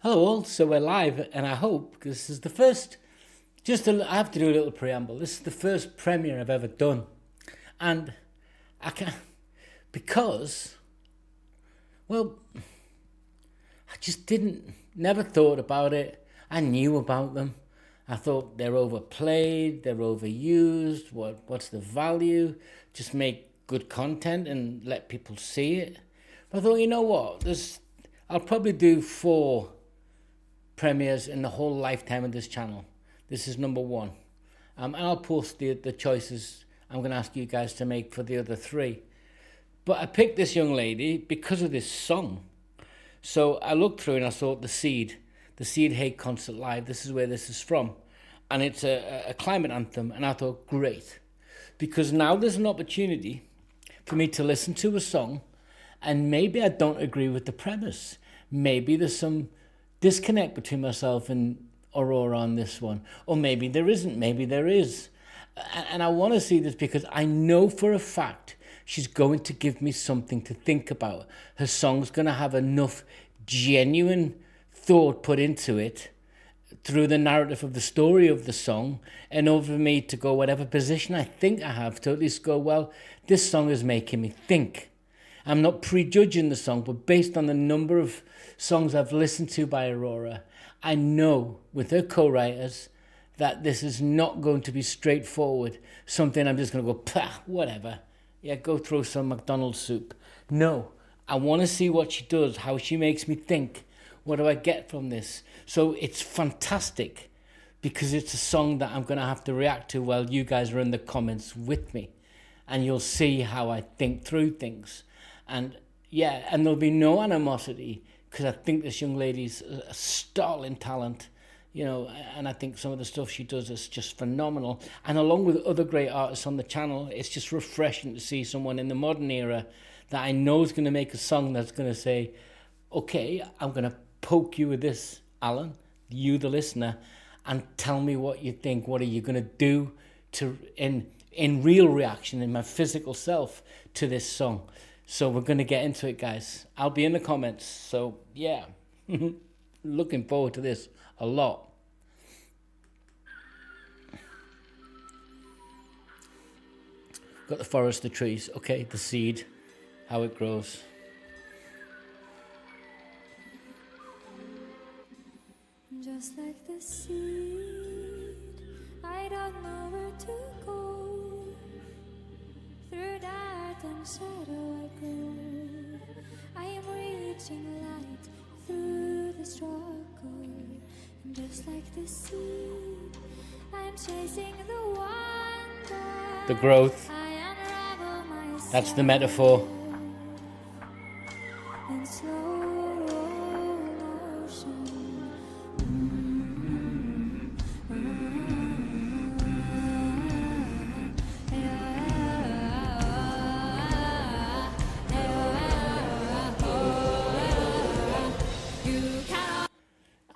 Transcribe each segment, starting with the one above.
Hello all, so we're live and I hope this is the first, I have to do a little preamble. This is the first premiere I've ever done. And I can because, well, I just never thought about it. I knew about them. I thought they're overplayed, they're overused, what's the value? Just make good content and let people see it. But I thought, you know what, I'll probably do 4 premieres in the whole lifetime of this channel. This is number 1. And I'll post the choices I'm going to ask you guys to make for the other 3. But I picked this young lady because of this song. So I looked through and I saw the Seed Hate Concert Live. This is where this is from. And it's a climate anthem. And I thought, great. Because now there's an opportunity for me to listen to a song and maybe I don't agree with the premise. Maybe there's some disconnect between myself and Aurora on this one. Or maybe there isn't, maybe there is. And I want to see this because I know for a fact she's going to give me something to think about. Her song's going to have enough genuine thought put into it through the narrative of the story of the song, and over me to go whatever position I think I have to at least go, well, this song is making me think. I'm not prejudging the song, but based on the number of songs I've listened to by Aurora, I know with her co-writers that this is not going to be straightforward, something I'm just going to go, pah, whatever. Yeah, go throw some McDonald's soup. No, I want to see what she does, how she makes me think. What do I get from this? So it's fantastic because it's a song that I'm going to have to react to while you guys are in the comments with me. And you'll see how I think through things. And yeah, and there'll be no animosity because I think this young lady's a startling talent, you know, and I think some of the stuff she does is just phenomenal. And along with other great artists on the channel, it's just refreshing to see someone in the modern era that I know is going to make a song that's going to say, okay, I'm going to poke you with this, Alan, you the listener, and tell me what you think. What are you going to do to in real reaction in my physical self to this song? So we're going to get into it, guys. I'll be in the comments. So yeah, looking forward to this a lot. Got the forest, the trees. Okay, the seed, how it grows. Just like the seed, I don't know where to go. Through dark and shadow I go. I am reaching light through the struggle. And just like the seed, I'm chasing the wonder. The growth. I unravel myself. That's the metaphor. In slow motion.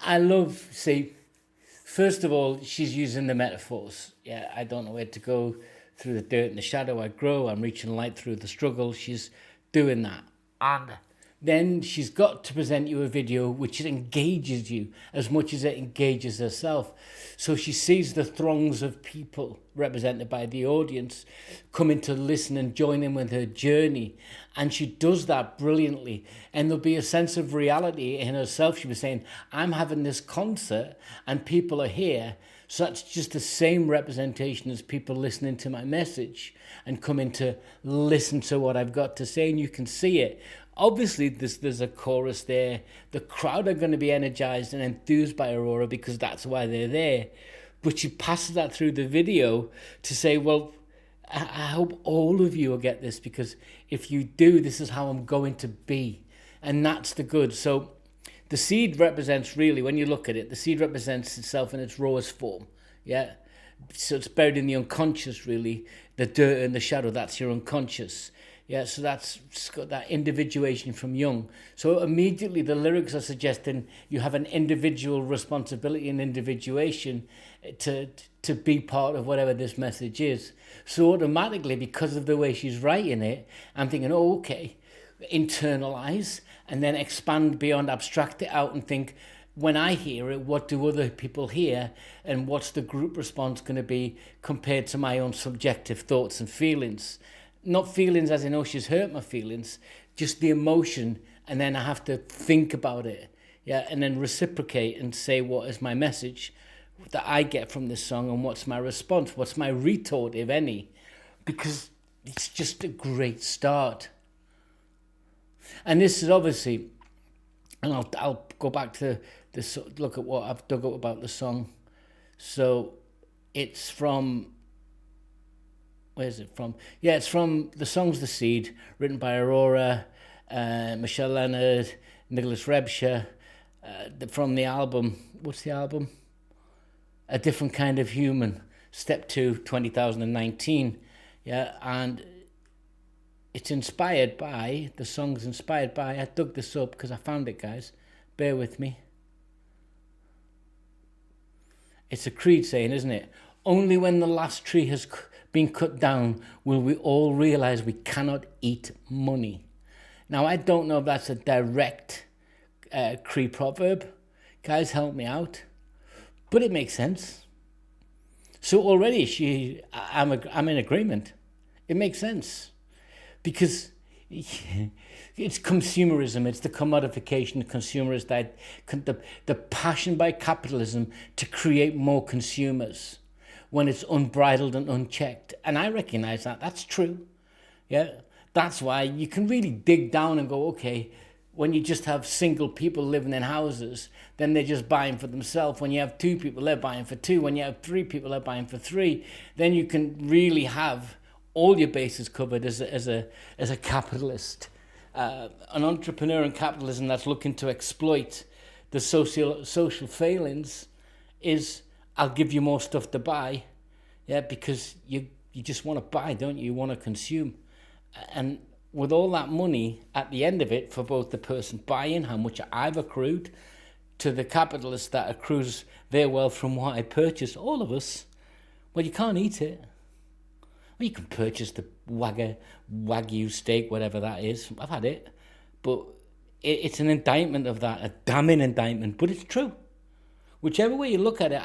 I love, see, first of all, she's using the metaphors. Yeah, I don't know where to go. Through the dirt and the shadow I grow. I'm reaching light through the struggle. She's doing that. And then she's got to present you a video which engages you as much as it engages herself. So she sees the throngs of people represented by the audience coming to listen and join in with her journey. And she does that brilliantly. And there'll be a sense of reality in herself. She was saying, I'm having this concert and people are here. So that's just the same representation as people listening to my message and coming to listen to what I've got to say. And you can see it. Obviously, there's a chorus there. The crowd are going to be energized and enthused by Aurora because that's why they're there. But she passes that through the video to say, well, I hope all of you will get this because if you do, this is how I'm going to be. And that's the good. So the seed represents really, when you look at it, the seed represents itself in its rawest form. Yeah. So it's buried in the unconscious, really. The dirt and the shadow, that's your unconscious. Yeah, so it's got that individuation from Jung. So immediately the lyrics are suggesting you have an individual responsibility and individuation to be part of whatever this message is. So automatically, because of the way she's writing it, I'm thinking, oh, okay, internalize and then expand beyond, abstract it out and think, when I hear it, what do other people hear, and what's the group response going to be compared to my own subjective thoughts and feelings? Not feelings as in, oh, she's hurt my feelings, just the emotion, and then I have to think about it, yeah, and then reciprocate and say what is my message that I get from this song, and what's my response, what's my retort, if any, because it's just a great start. And this is obviously, and I'll go back to this, look at what I've dug up about the song. So it's from, where's it from? Yeah, it's from, the song's The Seed, written by Aurora, Michelle Leonard, Nicholas Rebsher, from the album, what's the album? A Different Kind of Human, Step 2, 2019. Yeah, and it's inspired by, the song's inspired by, I dug this up because I found it, guys. Bear with me. It's a Cree saying, isn't it? Only when the last tree has been cut down will we all realize we cannot eat money. Now, I don't know if that's a direct Cree proverb. Guys, help me out. But it makes sense. So already I'm in agreement. It makes sense. Because it's consumerism, it's the commodification of consumerism, the passion by capitalism to create more consumers when it's unbridled and unchecked. And I recognize that, that's true. Yeah, that's why you can really dig down and go, okay, when you just have single people living in houses, then they're just buying for themselves. When you have two people, they're buying for two. When you have three people, they're buying for three. Then you can really have all your bases covered as a capitalist, an entrepreneur in capitalism that's looking to exploit the social failings. Is I'll give you more stuff to buy, yeah, because you just want to buy, don't you? You want to consume, and with all that money at the end of it for both the person buying, how much I've accrued, to the capitalist that accrues their wealth from what I purchase, all of us, well, you can't eat it. Well, you can purchase the Wagyu steak, whatever that is. I've had it. But it's an indictment of that, a damning indictment. But it's true. Whichever way you look at it,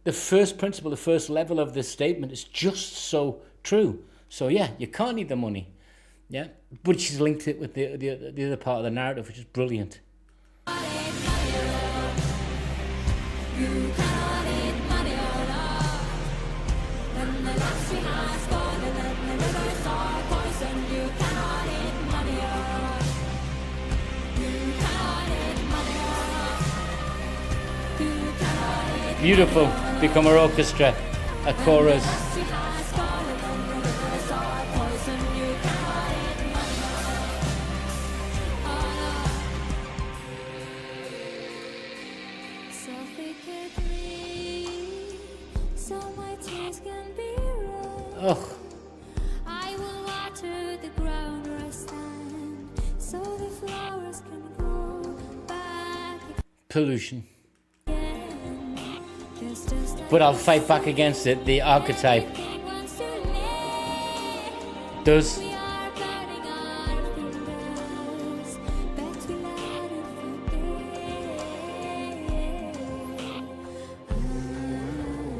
the first principle, the first level of this statement is just so true. So yeah, you can't eat the money. Yeah, but she's linked it with the other part of the narrative, which is brilliant. Beautiful, become an orchestra, a chorus. Oh. I will water the ground where I stand, so the flowers can grow back Pollution. again. But I'll fight back against it, the archetype. Does. We are burning our fingers, but we let it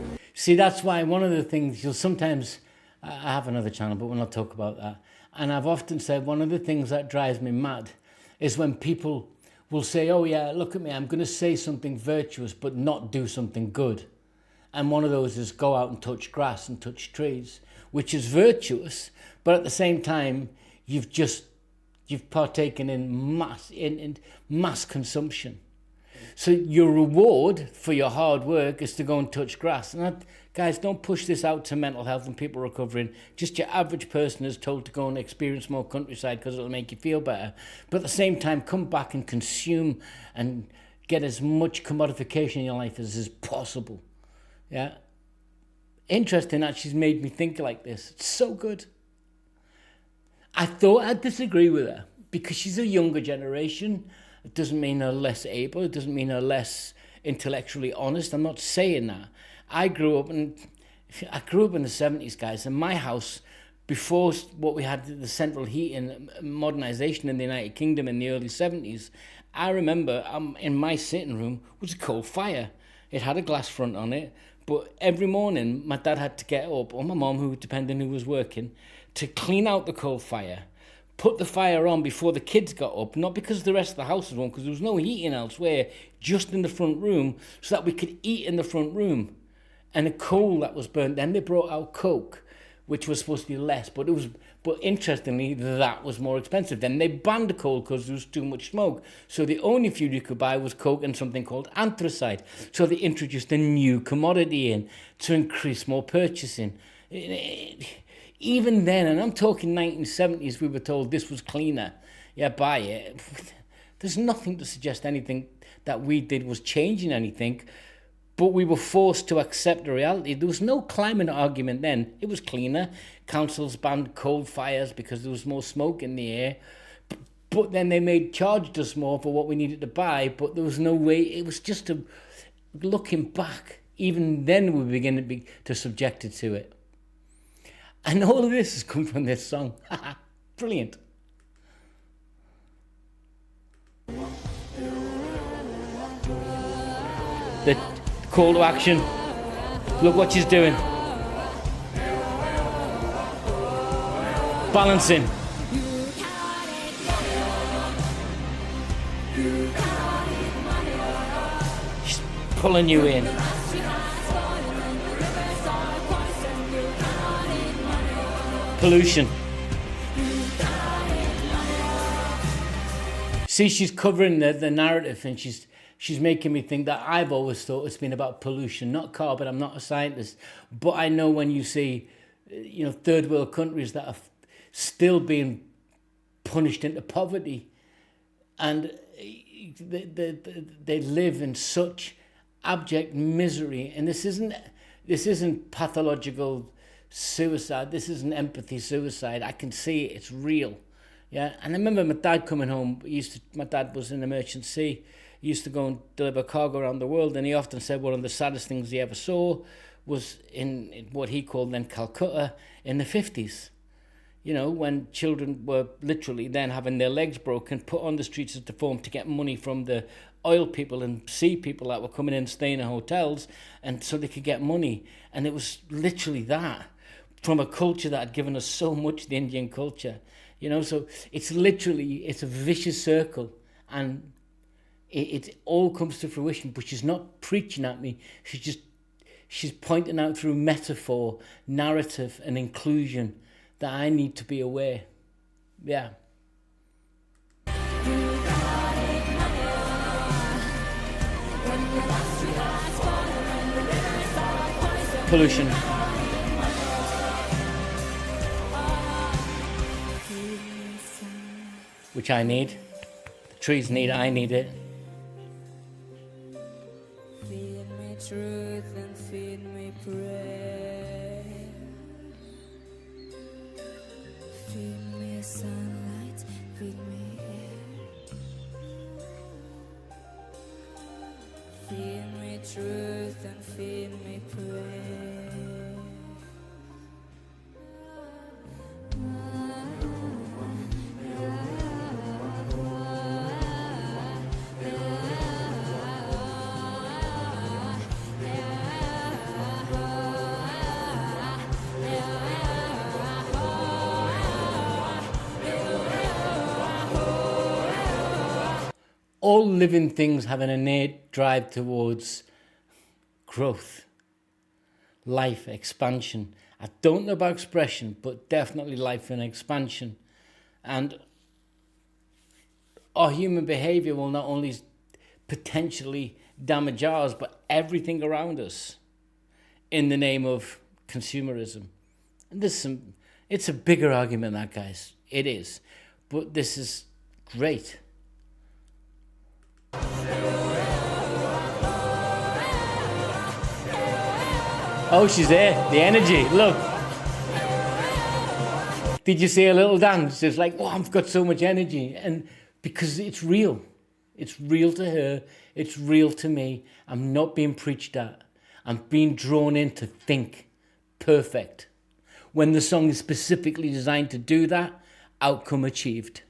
forget. See, that's why one of the things you'll sometimes, I have another channel, but we'll not talk about that. And I've often said one of the things that drives me mad is when people will say, oh yeah, look at me, I'm going to say something virtuous, but not do something good. And one of those is go out and touch grass and touch trees, which is virtuous, but at the same time, you've partaken in mass consumption. So your reward for your hard work is to go and touch grass. And guys, don't push this out to mental health and people recovering. Just your average person is told to go and experience more countryside because it'll make you feel better. But at the same time, come back and consume and get as much commodification in your life as is possible. Yeah. Interesting that she's made me think like this. It's so good. I thought I'd disagree with her because she's a younger generation. It doesn't mean her less able. It doesn't mean her less intellectually honest. I'm not saying that. I grew up in the 70s, guys, and my house before what we had, the central heating modernisation in the United Kingdom in the early 70s, I remember in my sitting room was a coal fire. It had a glass front on it, but every morning my dad had to get up, or my mum, who depending who was working, to clean out the coal fire, put the fire on before the kids got up, not because the rest of the house was on, because there was no heating elsewhere, just in the front room, so that we could eat in the front room. And the coal that was burnt, then they brought out coke, which was supposed to be less, but interestingly, that was more expensive. Then they banned the coal because there was too much smoke. So the only fuel you could buy was coke and something called anthracite. So they introduced a new commodity in to increase more purchasing. Even then, and I'm talking 1970s, we were told this was cleaner. Yeah, buy it. There's nothing to suggest anything that we did was changing anything. But we were forced to accept the reality. There was no climate argument then. It was cleaner. Councils banned coal fires because there was more smoke in the air. But then they charged us more for what we needed to buy. But there was no way. It was just looking back. Even then we began to be subjected to it. And all of this has come from this song. Brilliant. The call to action. Look what she's doing. Balancing. She's pulling you in. Pollution. See, she's covering the narrative, and she's making me think that I've always thought it's been about pollution, not carbon. I'm not a scientist, but I know when you see, third world countries that are still being punished into poverty, and they live in such abject misery. And this isn't pathological suicide. This isn't empathy suicide. I can see it. It's real. Yeah, and I remember my dad coming home. My dad was in the merchant sea. He used to go and deliver cargo around the world, and he often said one of the saddest things he ever saw was in what he called then Calcutta in the 50s. When children were literally then having their legs broken, put on the streets of the form to get money from the oil people and sea people that were coming in, staying in hotels, and so they could get money. And it was literally that, from a culture that had given us so much, the Indian culture. So it's a vicious circle, and it all comes to fruition. But she's not preaching at me. She's pointing out through metaphor, narrative, and inclusion that I need to be aware. Yeah. Pollution. Which I need. The trees need it, I need it. Feed me truth and feed me prayer. Feed me sunlight, feed me air. Feed me truth and feed me prayer. All living things have an innate drive towards growth, life, expansion. I don't know about expression, but definitely life and expansion. And our human behavior will not only potentially damage ours, but everything around us in the name of consumerism. And it's a bigger argument than that, guys. It is. But this is great. Oh, she's there. The energy. Look. Did you see a little dance? It's like, oh, I've got so much energy. And because it's real. It's real to her. It's real to me. I'm not being preached at. I'm being drawn in to think. Perfect. when the song is specifically designed to do that, outcome achieved.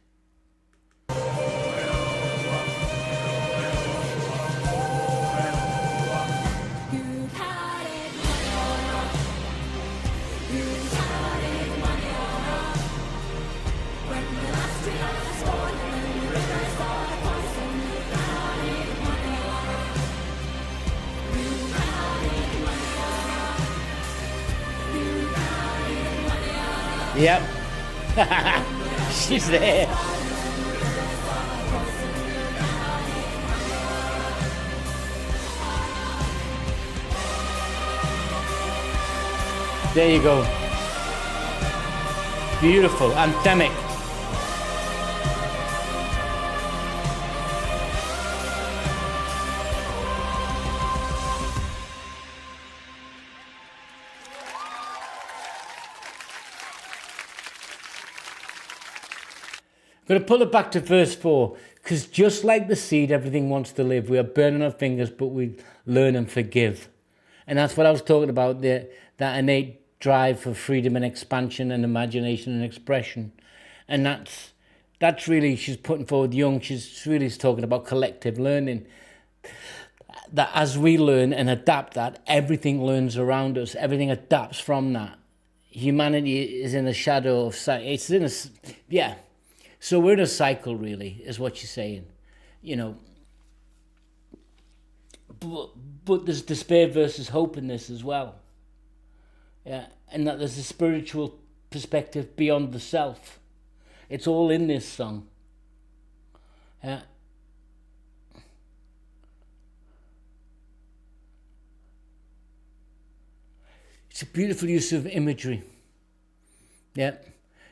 Yep. She's there. There you go. Beautiful, anthemic. I'm going to pull it back to verse 4, because just like the seed, everything wants to live. We are burning our fingers, but we learn and forgive. And that's what I was talking about, that innate drive for freedom and expansion and imagination and expression. And that's really, she's putting forward young, she's really talking about collective learning. That as we learn and adapt that, everything learns around us, everything adapts from that. Humanity is in a shadow of, it's in a, yeah. So we're in a cycle, really, is what she's saying, you know. But there's despair versus hope in this as well. Yeah, and that there's a spiritual perspective beyond the self. It's all in this song. Yeah. It's a beautiful use of imagery. Yeah.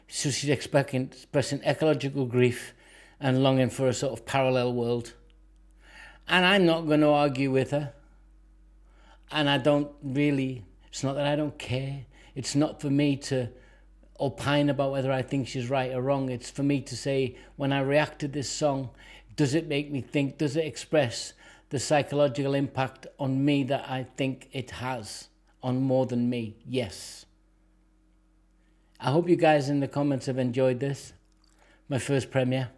So she's expressing ecological grief and longing for a sort of parallel world. And I'm not going to argue with her. And I don't really, it's not that I don't care. It's not for me to opine about whether I think she's right or wrong. It's for me to say, when I react to this song, does it make me think, does it express the psychological impact on me that I think it has on more than me? Yes. I hope you guys in the comments have enjoyed this, my first premiere.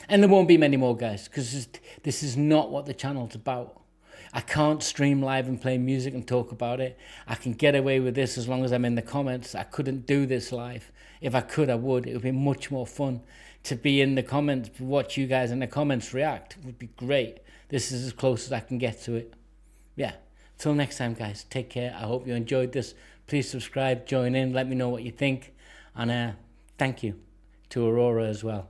And there won't be many more, guys, because this is not what the channel's about. I can't stream live and play music and talk about it. I can get away with this as long as I'm in the comments. I couldn't do this live. If I could, I would. It would be much more fun to be in the comments, watch you guys in the comments react. It would be great. This is as close as I can get to it. Yeah. Till next time, guys, take care. I hope you enjoyed this. Please subscribe, join in, let me know what you think. And thank you to Aurora as well.